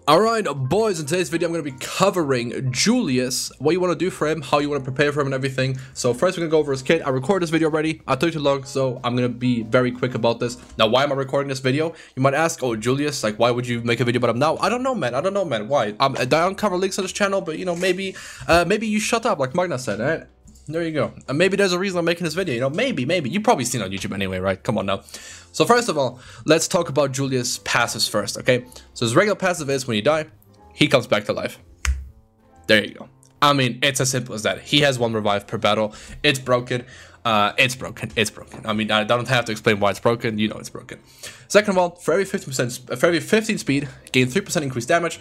Alright boys, in today's video I'm going to be covering Julius, what you want to do for him, how you want to prepare for him and everything. So first we're going to go over his kit. I recorded this video already, I took too long, so I'm going to be very quick about this. Now why am I recording this video? You might ask, oh Julius, like why would you make a video about him now? I don't know man, why? I don't cover links on this channel, but you know, maybe you shut up like Magna said, right? There you go. And maybe there's a reason I'm making this video, you know, maybe. You've probably seen it on YouTube anyway, right? Come on now. So first of all, let's talk about Julius' passives first, okay? So his regular passive is when you die, he comes back to life. There you go. I mean, it's as simple as that. He has 1 revive per battle. It's broken. It's broken. I mean, I don't have to explain why it's broken. You know it's broken. Second of all, for every 15 speed, gain 3% increased damage,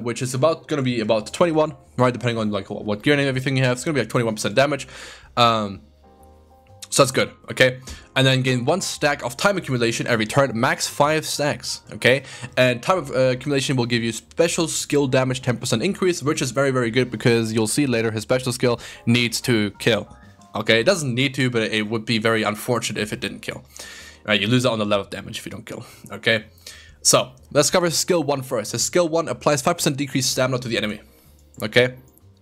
which is gonna be about 21, right? Depending on like what gear and everything you have, it's gonna be like 21% damage. So that's good, okay? And then gain 1 stack of time accumulation every turn, max 5 stacks, okay? And time accumulation will give you special skill damage 10% increase, which is very, very good because you'll see later his special skill needs to kill. Okay, it doesn't need to, but it would be very unfortunate if it didn't kill. Right, you lose out on the level of damage if you don't kill. Okay, so let's cover skill 1 first. His skill 1 applies 5% decreased stamina to the enemy. Okay,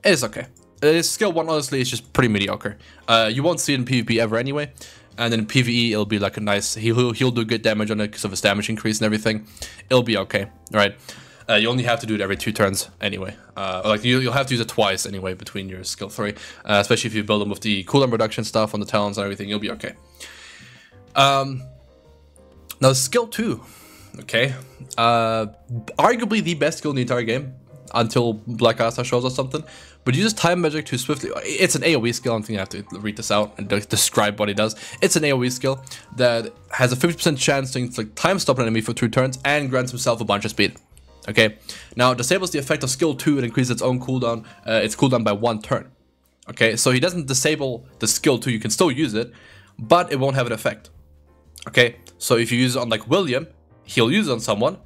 it's okay. His skill 1 honestly is just pretty mediocre. You won't see it in PvP ever anyway, and then in PvE it'll be like a nice. He'll do good damage on it because of his damage increase and everything. It'll be okay, right? You only have to do it every 2 turns anyway. Like you'll have to use it twice anyway between your skill 3, especially if you build them with the cooldown reduction stuff on the talents and everything. You'll be okay. Now skill 2, okay, arguably the best skill in the entire game until Black Asa shows us something. But uses time magic to swiftly. It's an AoE skill. I'm thinking I have to read this out and describe what he does. It's an AoE skill that has a 50% chance to like time stop an enemy for 2 turns and grants himself a bunch of speed. Okay, now it disables the effect of skill 2 and increases its own cooldown, its cooldown by 1 turn. Okay, so he doesn't disable the skill 2, you can still use it, but it won't have an effect. Okay, so if you use it on like William, he'll use it on someone,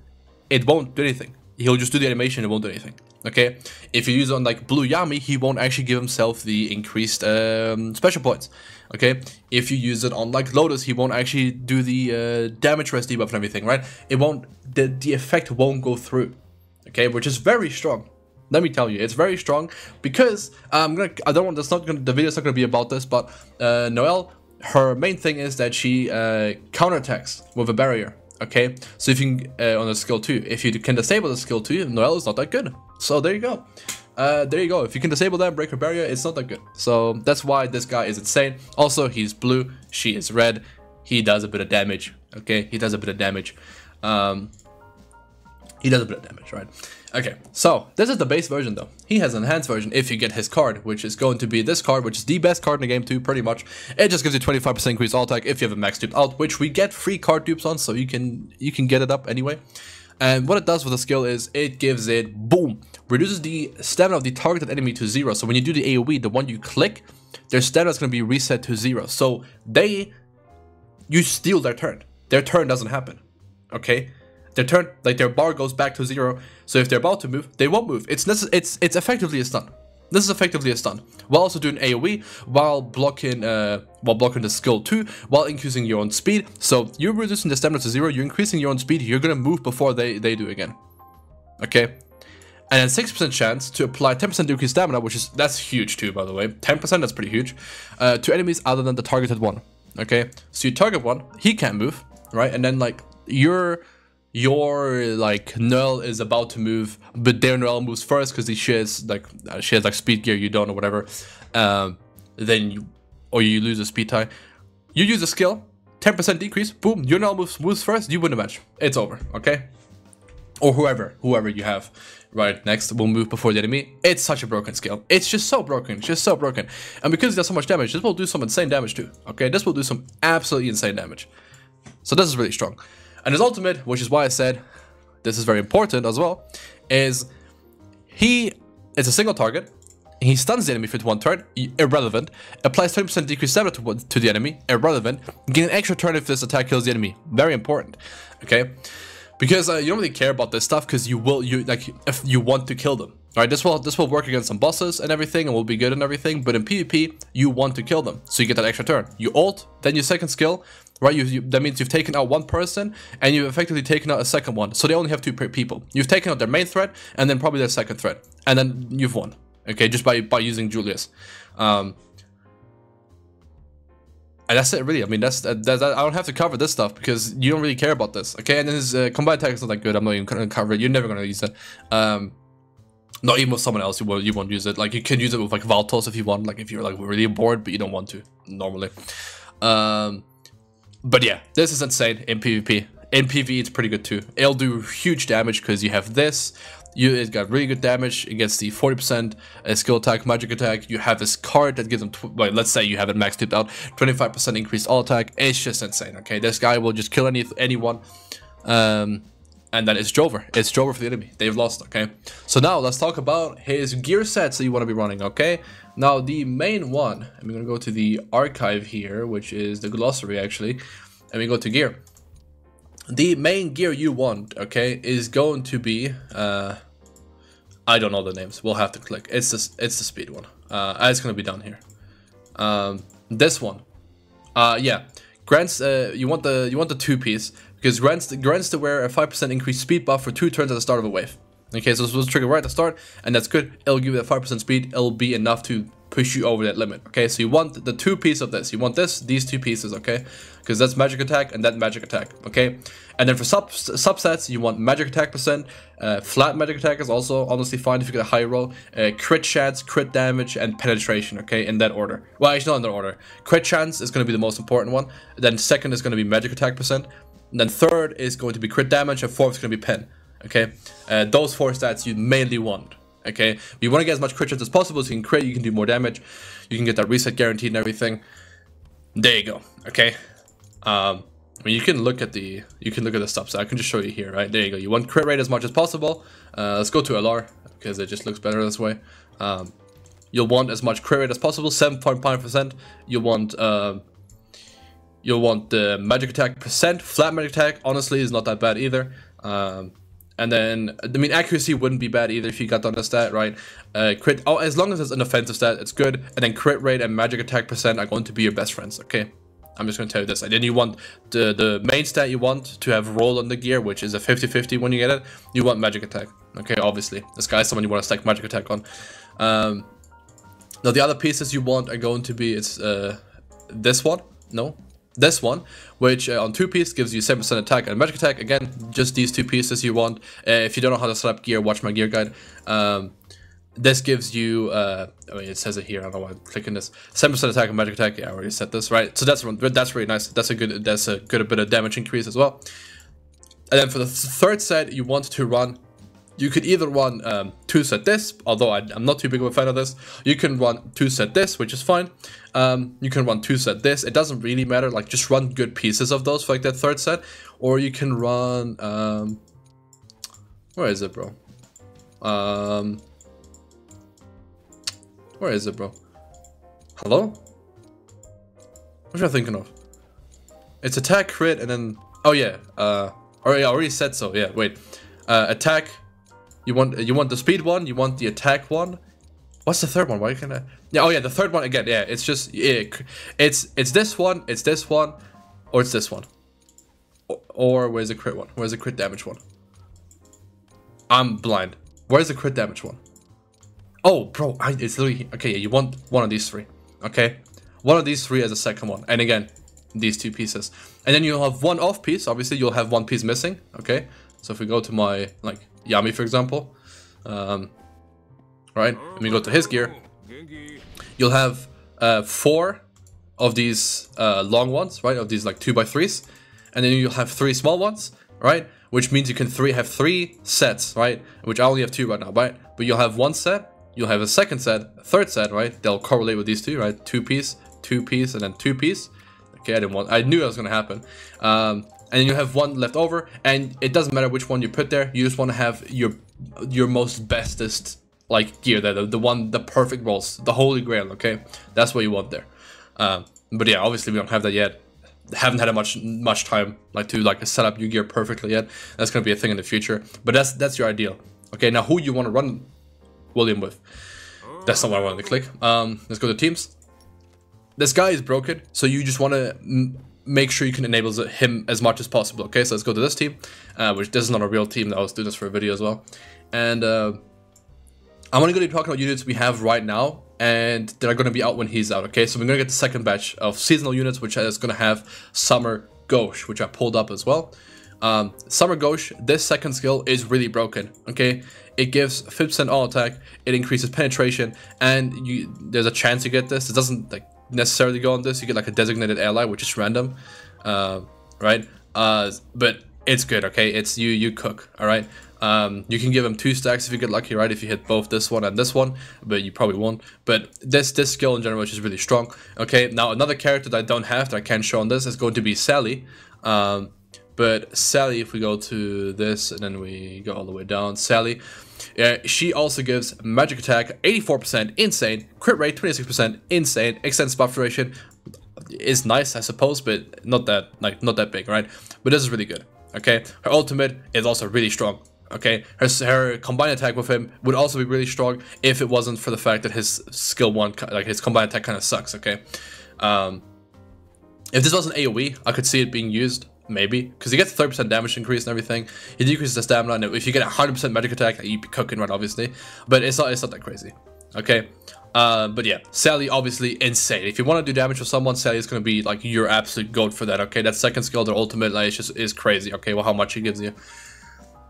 it won't do anything. He'll just do the animation, it won't do anything. Okay, if you use it on like Blue Yami, he won't actually give himself the increased special points. Okay, if you use it on like Lotus, he won't actually do the damage rest debuff and everything, right? It won't, the effect won't go through. Okay, which is very strong. Let me tell you, it's very strong because the video's not gonna be about this, but Noelle, her main thing is that she counterattacks with a barrier. Okay, so if you can, on a skill 2, if you can disable the skill 2, Noelle is not that good. So there you go. If you can disable that, break her barrier, it's not that good. So that's why this guy is insane. Also, he's blue, she is red. He does a bit of damage. Okay, he does a bit of damage. Right? Okay, so this is the base version though. He has an enhanced version if you get his card, which is going to be this card, which is the best card in the game too, pretty much. It just gives you 25% increased alt attack if you have a max duped alt, which we get free card dupes on, so you can get it up anyway. And what it does with the skill is it gives it, boom, reduces the stamina of the targeted enemy to 0. So when you do the AoE, the one you click, their stamina is going to be reset to 0. So you steal their turn. Their turn doesn't happen. Okay? Their turn, like their bar goes back to 0. So if they're about to move, they won't move. It's effectively a stun. This is effectively a stun, while also doing AoE, while blocking the skill 2, while increasing your own speed. So you're reducing the stamina to 0, you're increasing your own speed, you're gonna move before they do again. Okay? And then 6% chance to apply 10% decreased stamina, that's huge too, by the way. 10%, that's pretty huge, to enemies other than the targeted one. Okay? So you target one, he can't move, right? And then like your like Noelle is about to move, but their Noelle moves first because she has like speed gear you don't or whatever. Then you lose a speed tie. You use a skill, 10% decrease, boom, your Noelle moves first, you win the match. It's over, okay? Or whoever you have right next will move before the enemy. It's such a broken skill. It's just so broken, And because it does so much damage, this will do some insane damage too. Okay, this will do some absolutely insane damage. So this is really strong. And his ultimate, which is why I said this is very important as well, is it's a single target. He stuns the enemy for 1 turn, irrelevant. Applies 20% decreased stamina to the enemy, irrelevant. Gain an extra turn if this attack kills the enemy. Very important, okay? Because you don't really care about this stuff because if you want to kill them. All right, this will work against some bosses and everything, and will be good and everything. But in PvP, you want to kill them, so you get that extra turn. You ult, then your second skill. right? That means you've taken out one person, and you've effectively taken out a second one. So they only have two people. You've taken out their main threat, and then probably their second threat, and then you've won. Okay, just by using Julius. And that's it, really. I mean, that's I don't have to cover this stuff because you don't really care about this. Okay, and then his combined attack is not that good. I'm not even gonna cover it. You're never gonna use it. Not even with someone else, you won't use it. Like, you can use it with like Valtos if you want. Like, if you're like really bored, but you don't want to normally. But yeah, this is insane in PvP. In PvE, it's pretty good too. It'll do huge damage because you have this. It's got really good damage. It gets the 40% skill attack, magic attack. You have this card that gives them, well, let's say you have it maxed out, 25% increased all attack. It's just insane. Okay, this guy will just kill anyone. And then it's Jover. It's Jover for the enemy. They've lost. Okay, so now let's talk about his gear sets that you want to be running. Okay, now the main one. I'm gonna go to the archive here, which is the glossary actually, and we go to gear. The main gear you want, okay, is going to be I don't know the names. We'll have to click. It's the speed one. It's gonna be down here. This one. Yeah, grants. You want the 2-piece because grants to wear a 5% increased speed buff for 2 turns at the start of a wave. Okay, so this was triggered right at the start, and that's good. It'll give you that 5% speed. It'll be enough to push you over that limit. Okay, so you want the 2-piece of this. You want these 2 pieces. Okay, because that's magic attack and that magic attack. Okay, and then for subsets, you want magic attack percent. Flat magic attack is also honestly fine if you get a high roll. Crit chance, crit damage, and penetration. Okay, in that order. Well, actually not in that order. Crit chance is going to be the most important one. Then second is going to be magic attack percent. And then third is going to be crit damage, and fourth is going to be pen. Okay, those 4 stats you mainly want. Okay, you want to get as much crit chance as possible, so you can crit, you can do more damage, you can get that reset guaranteed and everything. There you go. Okay, I mean, you can look at the stuff, so I can just show you here, right? There you go. You want crit rate as much as possible. Let's go to LR because it just looks better this way. You'll want as much crit rate as possible, 7.5%. You'll want the magic attack percent. Flat magic attack honestly is not that bad either. And then, I mean, accuracy wouldn't be bad either if you got on the stat, right? Crit, as long as it's an offensive stat, it's good. And then crit rate and magic attack percent are going to be your best friends, okay? I'm just going to tell you this. And then you want the main stat you want to have roll on the gear, which is a 50-50 when you get it. You want magic attack, okay? Obviously, this guy's someone you want to stack magic attack on. Now, the other pieces you want are going to be, it's this one. No. This one, which on 2-piece gives you 7% attack and magic attack. Again, just these 2 pieces you want. If you don't know how to set up gear, watch my gear guide. This gives you, I mean, it says it here. I don't know why I'm clicking this. 7% attack and magic attack. Yeah, I already set this, right? So that's really nice. That's a good bit of damage increase as well. And then for the third set, you want to run. You could either run 2 set this, although I'm not too big of a fan of this. You can run 2 set this, which is fine. You can run 2 set this. It doesn't really matter. Like, just run good pieces of those for like that third set. Or you can run where is it, bro? Where is it, bro? Hello? What am I thinking of? It's attack, crit, and then oh yeah. I already said so. Yeah, wait. Attack. You want the speed one, you want the attack one. What's the third one? Why can't I? Yeah, oh yeah, the third one again. Yeah, it's just it's this one, it's this one, or it's this one. Or where's the crit one? Where's the crit damage one? I'm blind. Where's the crit damage one? Oh, bro, it's literally okay. Yeah, you want one of these 3. Okay, one of these 3 as a second one, and again, these 2 pieces, and then you'll have one off piece. Obviously, you'll have 1 piece missing. Okay, so if we go to my like Yami, for example, right, and we go to his gear, you'll have 4 of these long ones, right, of these like 2x3s, and then you'll have 3 small ones, right, which means you can have 3 sets, right, which I only have 2 right now, right, but you'll have 1 set, you'll have a second set, a third set, right, they'll correlate with these 2, right, 2-piece, 2-piece, and then 2-piece. Okay, I knew that was gonna happen. And then you have 1 left over, and it doesn't matter which one you put there. You just want to have your most bestest like gear there, the perfect rolls, the holy grail. Okay, that's what you want there. But yeah, obviously we don't have that yet. Haven't had much time to set up your gear perfectly yet. That's gonna be a thing in the future. But that's your ideal. Okay, now who you want to run William with? That's not what I wanted to click. Let's go to teams. This guy is broken, so you just want to make sure you can enable him as much as possible. Okay, so let's go to this team, which this is not a real team. I was doing this for a video as well. And I'm only going to be talking about units we have right now, and they're going to be out when he's out. Okay, so we're going to get the second batch of seasonal units, which is going to have Summer Gauche, which I pulled up as well. Summer Gauche, this second skill is really broken. Okay, it gives 50% all attack, it increases penetration, and there's a chance you get this. It doesn't like necessarily go on this. You get like a designated ally, which is random, right? But it's good. Okay, it's you cook. All right. You can give him 2 stacks if you get lucky, right? If you hit both this one and this one, but you probably won't. But this skill in general is just really strong. Okay, now another character that I don't have that I can show on this is going to be Sally. But Sally, if we go to this and then we go all the way down, Sally, she also gives magic attack 84%, insane, crit rate 26%, insane, extends buff duration is nice, I suppose, but not that big, right? But this is really good. Okay, her ultimate is also really strong. Okay, her combined attack with him would also be really strong if it wasn't for the fact that his skill 1, like his combined attack, kind of sucks. Okay, if this wasn't AoE, I could see it being used. Maybe, because he gets 30% damage increase and everything. He decreases the stamina, and if you get 100% magic attack, you'd be cooking, right, obviously. But it's not that crazy. Okay, but yeah, Sally, obviously insane. If you want to do damage with someone, Sally is going to be like your absolute goat for that. Okay, that second skill, their ultimate, like, is crazy. Okay, well, how much she gives you.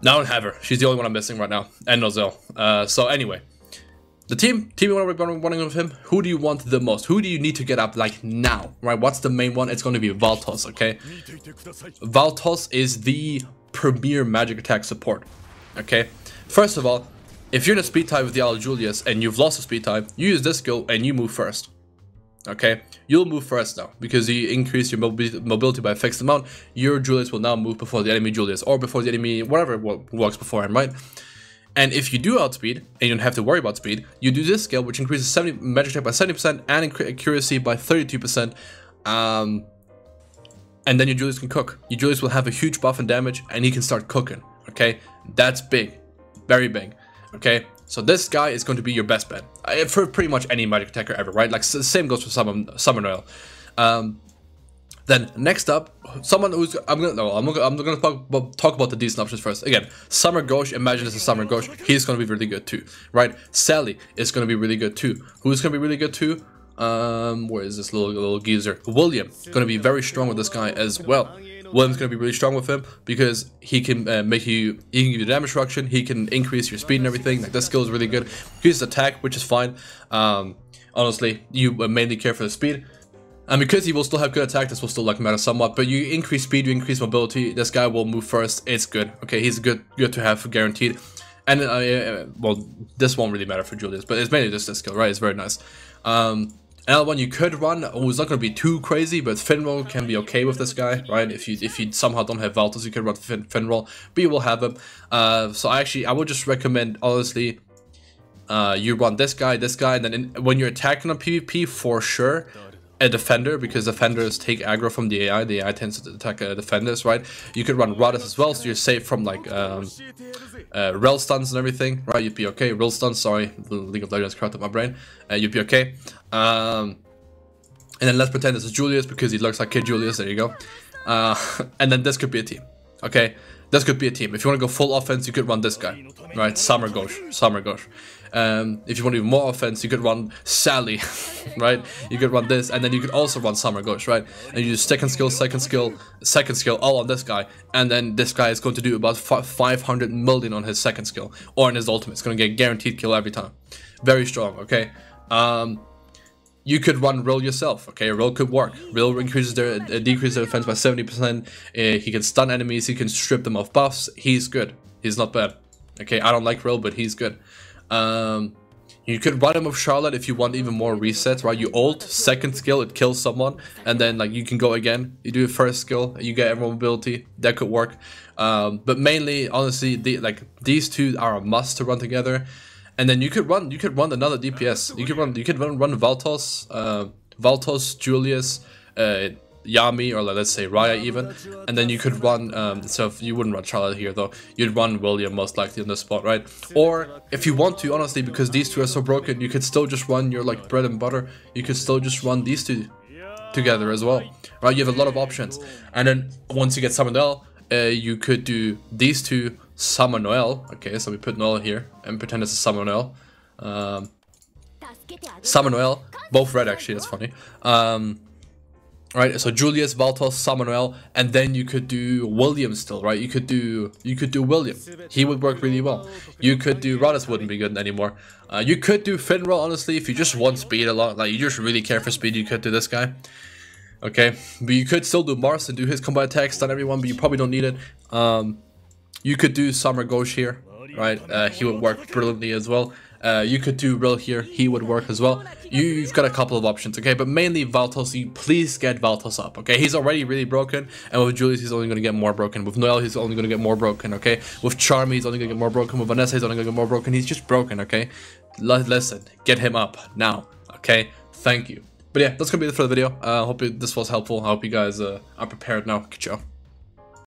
Now I don't have her. She's the only one I'm missing right now, and Nozel. So anyway, the team you want to be running with him, who do you want the most? Who do you need to get up like now, right? What's the main one? It's going to be Valtos, okay? Valtos is the premier magic attack support, okay? First of all, if you're in a speed tie with the JULIUS and you've lost a speed tie, you use this skill and you move first, okay? You'll move first now, because you increase your mobility by a fixed amount. Your JULIUS will now move before the enemy JULIUS, or before the enemy, whatever works beforehand, right? And if you do outspeed, and you don't have to worry about speed, you do this skill, which increases magic attack by 70% and accuracy by 32%. And then your JULIUS can cook. Your JULIUS will have a huge buff and damage, and he can start cooking. Okay, that's big, very big. Okay, so this guy is going to be your best bet for pretty much any magic attacker ever, right? Like the same goes for Summer Noel. Then next up, someone who's I'm gonna talk about the decent options first. Again, Summer Gauche. Imagine this is Summer Gauche. He's gonna be really good too, right? Sally is gonna be really good too. Who's gonna be really good too? Where is this little geezer? William, gonna be very strong with this guy as well. William's gonna be really strong with him because he can give you damage reduction. He can increase your speed and everything. Like this skill is really good. He uses attack, which is fine. Honestly, you mainly care for the speed. And because he will still have good attack, this will still like matter somewhat. But you increase speed, you increase mobility. This guy will move first. It's good. Okay, he's good to have guaranteed. And well, this won't really matter for JULIUS, but it's mainly just this skill, right? It's very nice. Another one you could run, who's not going to be too crazy, but Finroll can be okay with this guy, right? If you somehow don't have Valtos, you can run Finroll, but you will have him. So I would just recommend, honestly, you run this guy, and then when you're attacking on PvP, for sure, a defender, because defenders take aggro from the AI. The AI tends to attack defenders, right? You could run Radis as well, so you're safe from like rel stuns and everything, right? You'd be okay. Rel stuns, sorry, League of Legends corrupted my brain. You'd be okay. And then let's pretend this is JULIUS because he looks like Kid JULIUS. There you go. And then this could be a team. Okay, this could be a team. If you want to go full offense, you could run this guy, right? Summer Gauche. If you want even more offense, you could run Sally, right? You could run this, and then you could also run Summer Gauche, right? And you do second skill, all on this guy, and then this guy is going to do about 500 million on his second skill, or in his ultimate. It's going to get guaranteed kill every time. Very strong, okay? You could run Rill yourself, okay? Rill could work. Rill decreases their defense by 70%. He can stun enemies. He can strip them of buffs. He's good. He's not bad. Okay, I don't like Rill, but he's good. You could run him with Charlotte if you want even more resets, right? You ult, second skill, it kills someone, and then like you can go again. You do your first skill, you get everyone mobility. That could work. But mainly, honestly, these two are a must to run together. And then you could run another DPS. You could run Valtos, JULIUS, Yami, or let's say Raya even, and then you could run, so if you wouldn't run Charlotte here though, you'd run William most likely on this spot, right? Or if you want to, honestly, because these two are so broken, you could still just run your like bread and butter, you could still just run these two. together as well, right? You have a lot of options. And then once you get Summer Noel, you could do these two Summer Noel. Okay, so we put Noel here and pretend it's a Summer Noel. Summer Noel, both red actually, that's funny. Right, so Julius, Valtos, Summer Noel, and then you could do William still, right? You could do William. He would work really well. You could do Rodis, wouldn't be good anymore. You could do Finral, honestly, if you just want speed a lot, like you just really care for speed, you could do this guy. Okay, but you could still do Mars and do his combat attack, stun everyone, but you probably don't need it. You could do Summer Ghosh here, right? He would work brilliantly as well. You could do Rill here, he would work as well. You've got a couple of options, okay? But mainly Valtos, please get Valtos up, okay? He's already really broken, and with Julius, he's only going to get more broken. With Noel, he's only going to get more broken, okay? With Charmy, he's only going to get more broken. With Vanessa, he's only going to get more broken. He's just broken, okay? Listen, get him up now, okay? Thank you. But yeah, that's going to be it for the video. I hope this was helpful. I hope you guys are prepared now. Ciao.